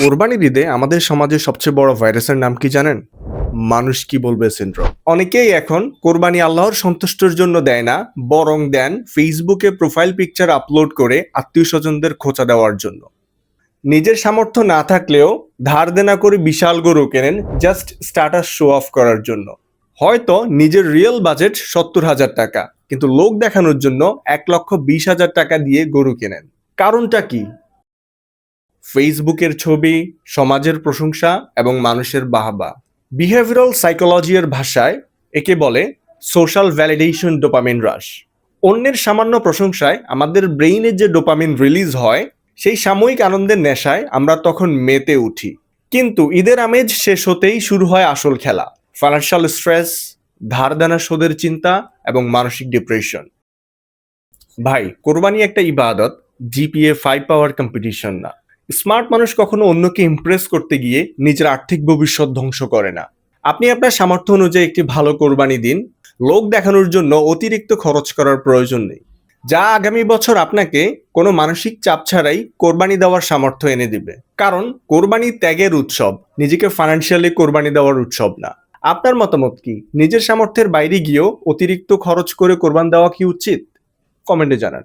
কোরবানির ঈদে আমাদের সমাজের সবচেয়ে বড় ভাইরাসের নাম কি জানেন? মানুষ কি বলবে সিনড্রোম। অনেকেই এখন কোরবানি আল্লাহর সন্তুষ্টির জন্য দেয় না, বরং দেন ফেসবুকে প্রোফাইল পিকচার আপলোড করে আত্মীয় স্বজনদের খোঁচা দেওয়ার জন্য। নিজের সামর্থ্য না থাকলেও ধার দেনা করে বিশাল গরু কেনেন জাস্ট স্ট্যাটাস শো অফ করার জন্য। হয়তো নিজের রিয়েল বাজেট ৭০,০০০ টাকা, কিন্তু লোক দেখানোর জন্য ১,২০,০০০ টাকা দিয়ে গরু কেনেন। কারণটা কি? ফেসবুকের ছবি, সমাজের প্রশংসা এবং মানুষের বাহবা। বিহেভিয়ারাল সাইকোলজির ভাষায় একে বলে সোশ্যাল ভ্যালিডেশন ডোপামিন রাশ। অন্যের সামান্য প্রশংসায় আমাদের ব্রেইনে যে ডোপামিন রিলিজ হয়, সেই সাময়িক আনন্দের নেশায় আমরা তখন মেতে উঠি। কিন্তু ঈদের আমেজ শেষ হতেই শুরু হয় আসল খেলা। ফাইন্যান্সিয়াল স্ট্রেস, ধার দেনা শোধের চিন্তা এবং মানসিক ডিপ্রেশন। ভাই, কোরবানি একটা ইবাদত, জিপিএ 5 পাওয়ার কম্পিটিশন না। স্মার্ট মানুষ কখনো অন্যকে ইমপ্রেস করতে গিয়ে নিজের আর্থিক ভবিষ্যৎ ধ্বংস করে না। আপনি আপনার সামর্থ্য অনুযায়ী একটি ভালো কোরবানি দিন। লোক দেখানোর জন্য অতিরিক্ত খরচ করার প্রয়োজন নেই, যা আগামী বছর আপনাকে কোনো মানসিক চাপ ছাড়াই কোরবানি দেওয়ার সামর্থ্য এনে দিবে। কারণ কোরবানি ত্যাগের উৎসব, নিজেকে ফাইন্যান্সিয়ালি কোরবানি দেওয়ার উৎসব না। আপনার মতামত কি? নিজের সামর্থ্যের বাইরে গিয়েও অতিরিক্ত খরচ করে কোরবান দেওয়া কি উচিত? কমেন্টে জানান।